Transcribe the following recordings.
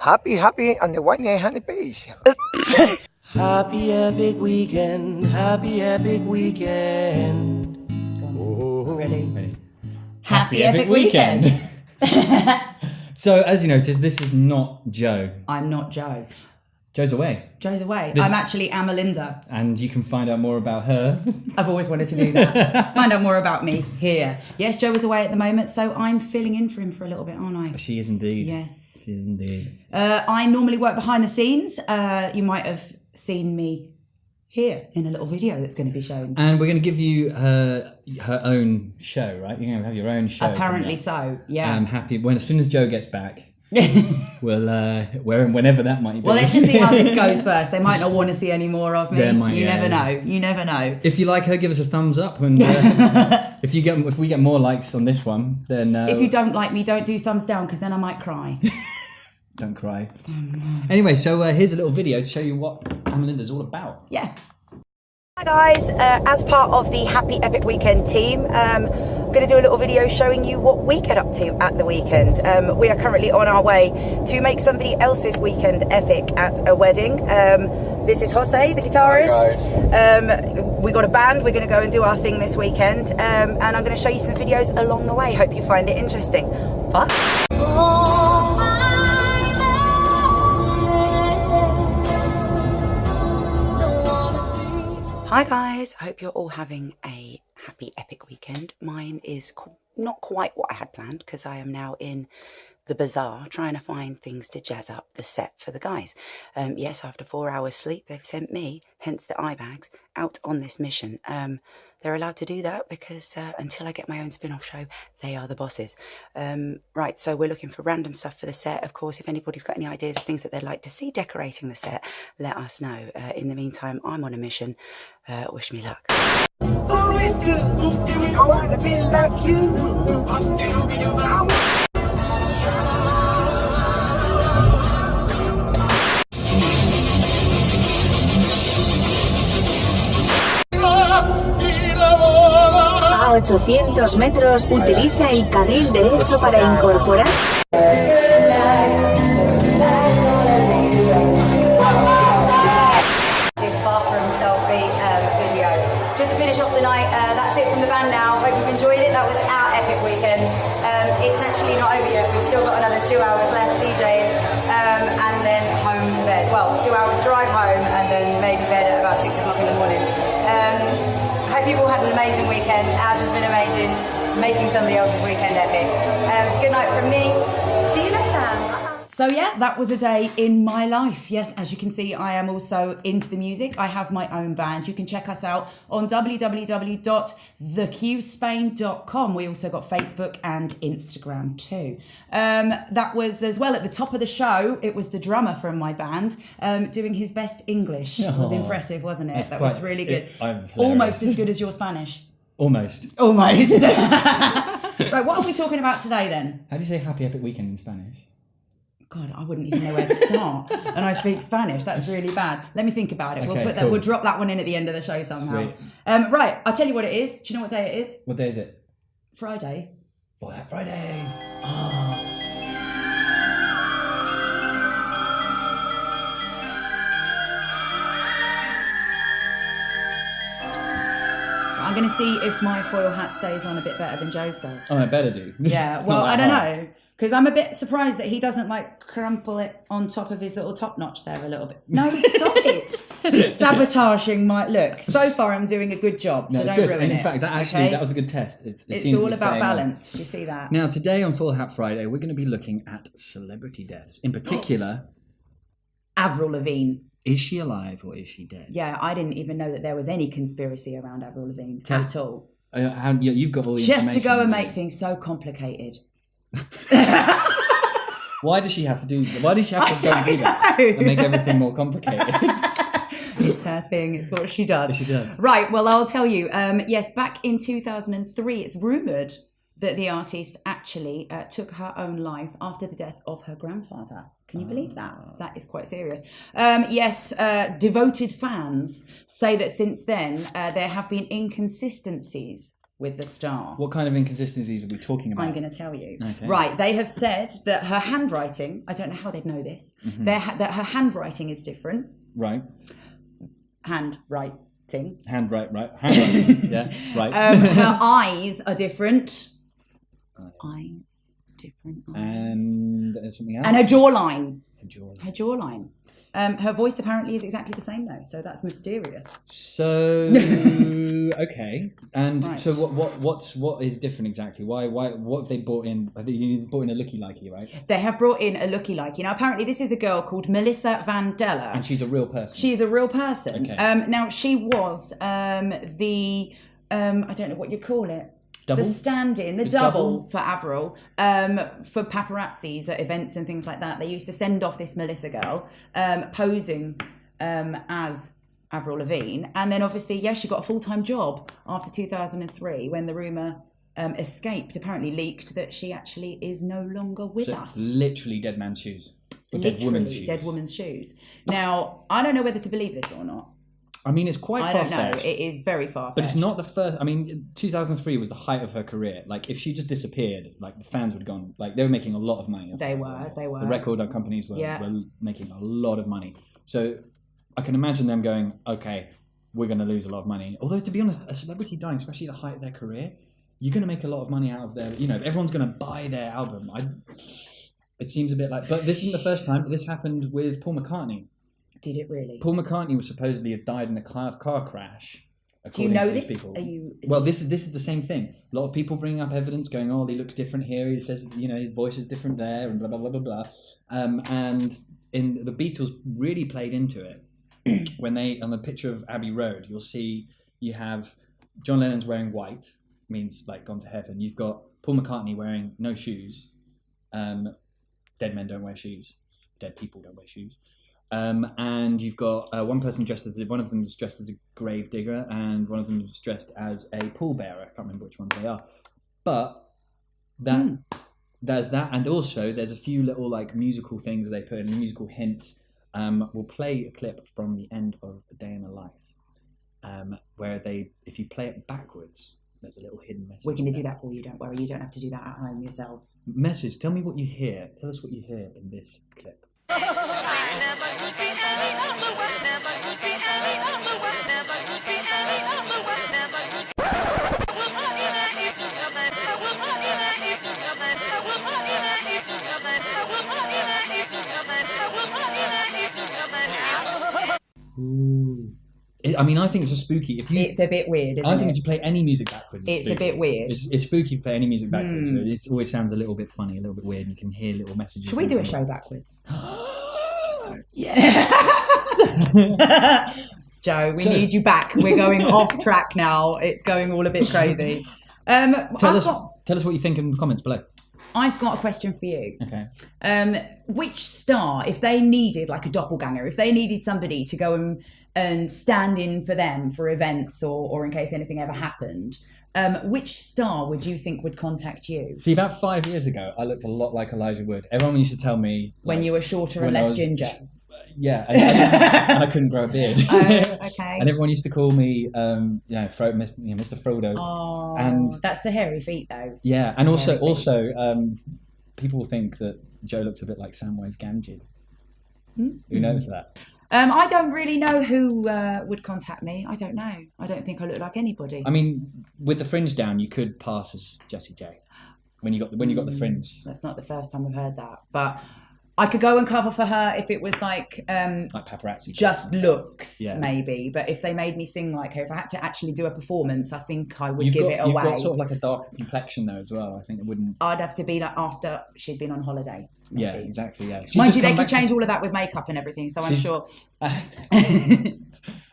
Happy on the 1-800 page. Happy epic weekend, happy epic weekend. Ready? Happy epic weekend. So, as you noticed, this is not Joe. I'm not Joe. Joe's away. Joe's away. This- I'm actually Amelinde. And you can find out more about her. I've always wanted to do that. Find out more about me here. Yes, Joe is away at the moment, so I'm filling in for him for a little bit, aren't I? She is indeed. Yes. She is indeed. I normally work behind the scenes. You might have seen me here in a little video that's going to be shown. And we're going to give you her own show, right? You're going to have your own show. Apparently so, yeah. I'm happy. As soon as Joe gets back, we'll whenever that might be. Well, let's just see how this goes first. They might not want to see any more of me. You never know. You never know. If you like her, give us a thumbs up. And if we get more likes on this one, then if you don't like me, don't do thumbs down because then I might cry. Don't cry. Anyway, so here's a little video to show you what Amelinde's all about. Yeah. Hi guys, as part of the Happy Epic Weekend team, I'm going to do a little video showing you what we get up to at the weekend. We are currently on our way to make somebody else's weekend epic at a wedding. This is Jose, the guitarist. We got a band, we're going to go and do our thing this weekend, and I'm going to show you some videos along the way. Hope you find it interesting. Bye. Hi guys, I hope you're all having a happy epic weekend. Mine is not quite what I had planned because I am now in the bazaar trying to find things to jazz up the set for the guys. Yes, after 4 hours sleep, they've sent me, hence the eye bags, out on this mission. They're allowed to do that because until I get my own spin-off show, they are the bosses. Right, so we're looking for random stuff for the set. Of course, if anybody's got any ideas of things that they'd like to see decorating the set, let us know. In the meantime, I'm on a mission. Wish me luck. A 800 metros, utiliza el carril derecho para incorporar. Bathroom selfie video. Just to finish off the night, that's it from the band now. Hope you've enjoyed it. That was our epic weekend. It's actually not over yet. We've still got another 2 hours left DJing, and then home to bed. Well, 2 hours drive home and then maybe bed at about 6 o'clock in the morning. Hope you've all had an amazing weekend. Ours has been amazing. Making somebody else's weekend epic. Good night from me. See you next time. So yeah, that was a day in my life. Yes, as you can see, I am also into the music. I have my own band. You can check us out on www.theqspain.com. We also got Facebook and Instagram too. That was as well at the top of the show. It was the drummer from my band doing his best English. It was impressive, wasn't it? That was really good. Almost as good as your Spanish. Almost. Right, what are we talking about today then? How do you say happy epic weekend in Spanish? God, I wouldn't even know where to start. And I speak Spanish. That's really bad. Let me think about it. Okay, We'll put that. cool. We'll drop that one in at the end of the show somehow. Sweet. Right, I'll tell you what it is. Do you know what day it is? What day is it? Friday. Black Fridays. I'm going to see if my foil hat stays on a bit better than Joe's does. Oh, I better do. Yeah, It's well, not I that don't hard. know. Because I'm a bit surprised that he doesn't like crumple it on top of his little top notch there a little bit. No, stop it. Sabotaging my look. So far, I'm doing a good job, so No, it's don't good. ruin And it. in fact, that was a good test. It It's seems to all be about staying on. balance. Do you see that? Now, today on Full Hat Friday, we're going to be looking at celebrity deaths. In particular, Avril Lavigne. is she alive or is she dead? Yeah, I didn't even know that there was any conspiracy around Avril Lavigne at all. You've got all the Just to information. go and make things so complicated. Why does she have to do that? Why does she have to go and do that? know. And make everything more complicated? It's her thing. It's what she does. Yes, she does. Right. Well, I'll tell you. Yes, back in 2003, it's rumoured that the artist actually took her own life after the death of her grandfather. Can you believe that? That is quite serious. Yes, devoted fans say that since then there have been inconsistencies with the star. What kind of inconsistencies are we talking about? I'm going to tell you. Okay. Right, they have said that her handwriting, I don't know how they'd know this, that her handwriting is different. Right. Handwriting. Handwriting. Yeah, right. Her eyes are different. Eyes, different eyes. And there's something else? And her jawline. Her jawline. Her jawline. Her voice apparently is exactly the same though, so that's mysterious. So okay, and Right. so what is different exactly? Why what have they brought in? Have they brought in a looky-likey, right? They have brought in a looky-likey. Now apparently this is a girl called Melissa Vandella. And she's a real person. She's a real person. Okay. Now she was the I don't know what you call it. Double? The stand-in, the double for Avril, for paparazzis at events and things like that. They used to send off this Melissa girl posing as Avril Lavigne. And then obviously, she got a full-time job after 2003 when the rumour escaped, apparently leaked, that she actually is no longer with us. Literally dead man's shoes. Or dead woman's shoes. Dead woman's shoes. Now, I don't know whether to believe this or not. I mean, it's quite far-fetched. I don't know. It is very far-fetched. But it's not the first... I mean, 2003 was the height of her career. Like, if she just disappeared, like, the fans would have gone... Like, they were making a lot of money. They were. The record companies were making a lot of money. So, I can imagine them going, okay, we're going to lose a lot of money. Although, to be honest, a celebrity dying, especially at the height of their career, you're going to make a lot of money out of their... You know, everyone's going to buy their album. It seems a bit like... But this isn't the first time. This happened with Paul McCartney. Did it really? Paul McCartney was supposedly have died in a car crash. Do you know this? People. Well, this is the same thing. A lot of people bringing up evidence, going, "Oh, he looks different here." He says, his voice is different there, and blah blah blah blah blah. And in the Beatles really played into it when on the picture of Abbey Road, you'll see you have John Lennon's wearing white, means like gone to heaven. You've got Paul McCartney wearing no shoes. Dead men don't wear shoes. Dead people don't wear shoes. And you've got one of them is dressed as a grave digger, and one of them is dressed as a pallbearer. I can't remember which ones they are, but there's that, and also there's a few little like musical things they put in, musical hints. We'll play a clip from the end of A Day in the Life, where if you play it backwards, there's a little hidden message. We're going to do that for you. Don't worry, you don't have to do that at home yourselves. Message. Tell me what you hear. Tell us what you hear in this clip. I think it's a spooky. It's a bit weird, isn't it? I think if you play any music backwards, it's a bit weird. It's spooky if you play any music backwards. So it always sounds a little bit funny, a little bit weird. And you can hear little messages. Should we do a show backwards? Yes. Joe, we need you back. We're going off track now. It's going all a bit crazy. Tell us what you think in the comments below. I've got a question for you. Okay. Which star, if they needed like a doppelganger, if they needed somebody to go and stand in for them for events or in case anything ever happened, which star would you think would contact you? See, about 5 years ago, I looked a lot like Elijah Wood. Everyone used to tell me... When you were shorter and less ginger. Yeah, and I couldn't grow a beard. Okay. And everyone used to call me, Mr. Frodo. Oh, and that's the hairy feet, though. Yeah, and also, people think that Joe looks a bit like Samwise Gamgee. Who knows that? I don't really know who would contact me. I don't know. I don't think I look like anybody. I mean, with the fringe down, you could pass as Jessie J. When you got the fringe. That's not the first time I've heard that, but I could go and cover for her if it was like paparazzi, just looks, maybe. But if they made me sing like her, if I had to actually do a performance, I think I would give it away. You've got sort of like a darker complexion though as well. I think it wouldn't. I'd have to be like after she'd been on holiday. Maybe. Yeah, exactly. Yeah. Mind you, they can change all of that with makeup and everything. So I'm sure.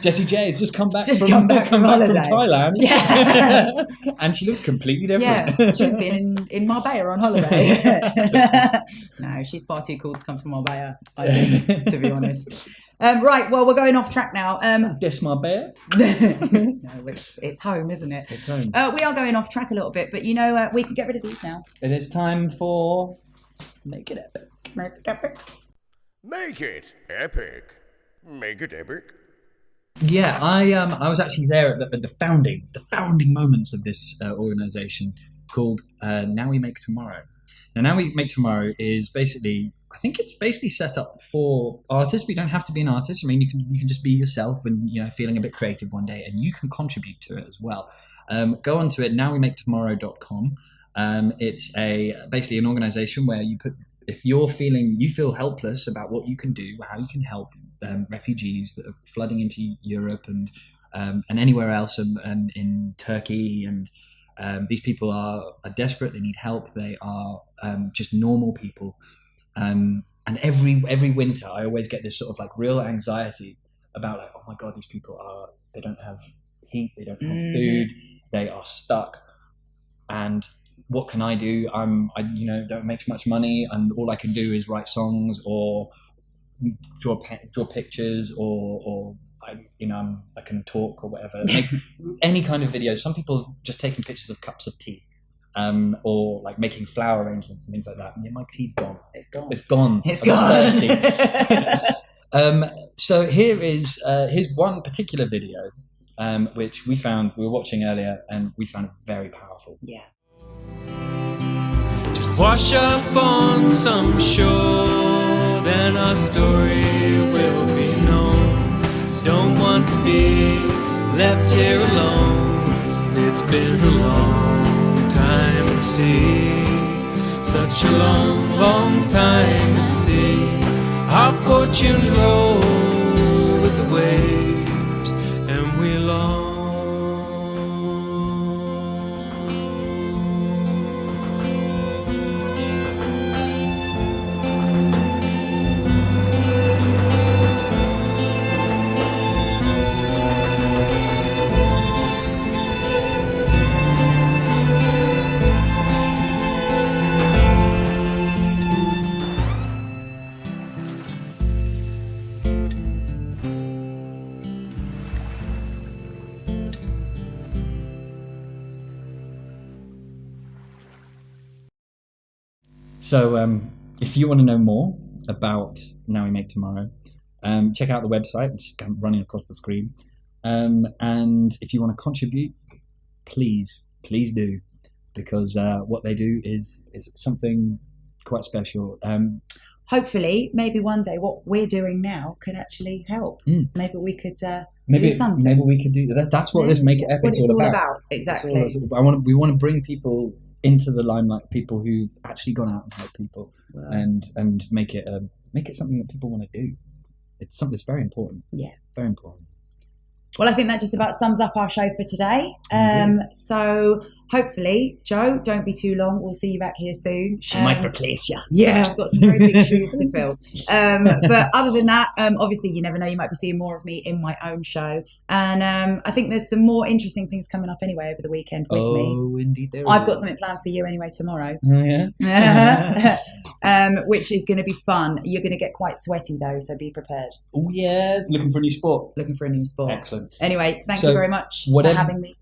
Jessie J has just come back. Come back from Thailand. Yeah, and she looks completely different. Yeah, she's been in Marbella on holiday. No, she's far too cool to come to Marbella, I think, to be honest. Right, well, we're going off track now. Des Marbella? No, it's home, isn't it? It's home. We are going off track a little bit, but we can get rid of these now. It is time for Make It Epic. Make it epic. Make it epic. Make it epic. Yeah, I was actually there at the founding moments of this organisation called Now We Make Tomorrow. Now We Make Tomorrow is basically, I think it's basically set up for artists, but you don't have to be an artist. I mean, you can just be yourself when feeling a bit creative one day, and you can contribute to it as well. Go onto it, nowwemaketoMorrow.com. It's basically an organisation where if you feel helpless about what you can do, how you can help refugees that are flooding into Europe and anywhere else, and in Turkey, and these people are desperate. They need help. They are just normal people. And every winter, I always get this sort of like real anxiety about like, oh my God, these people they don't have heat, they don't have food, they are stuck, and what can I do? I don't make much money, and all I can do is write songs or draw pictures, or I can talk or whatever, make any kind of videos. Some people have just taken pictures of cups of tea, or like making flower arrangements and things like that. And my tea's gone. It's gone. I'm thirsty. So here's one particular video, which we were watching earlier, and we found it very powerful. Yeah. Just wash up on some shore, then our story will be known. Don't want to be left here alone. It's been a long time at sea, such a long, long time at sea. Our fortunes roll with the waves, and we long. So if you want to know more about Now We Make Tomorrow, check out the website. It's running across the screen. And if you want to contribute, please do, because what they do is something quite special. Hopefully, maybe one day what we're doing now could actually help. Maybe we could do something. Maybe we could do that. That's what this Make It Epic's all about. Exactly. We want to bring people into the limelight, people who've actually gone out and helped people, and make it something that people want to do. It's something that's very important. Yeah, very important. Well, I think that just about sums up our show for today. So hopefully, Joe, don't be too long. We'll see you back here soon. She might replace you. Yeah, I've got some very big shoes to fill. But other than that, obviously, you never know. You might be seeing more of me in my own show. And I think there's some more interesting things coming up anyway over the weekend with me. Oh, indeed there I've got something planned for you anyway tomorrow. Oh, yeah? Which is going to be fun. You're going to get quite sweaty though, so be prepared. Oh, yes. Looking for a new sport. Excellent. Anyway, thank you very much for having me.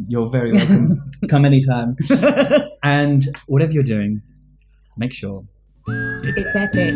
You're very welcome. Come anytime. And whatever you're doing, make sure it's epic.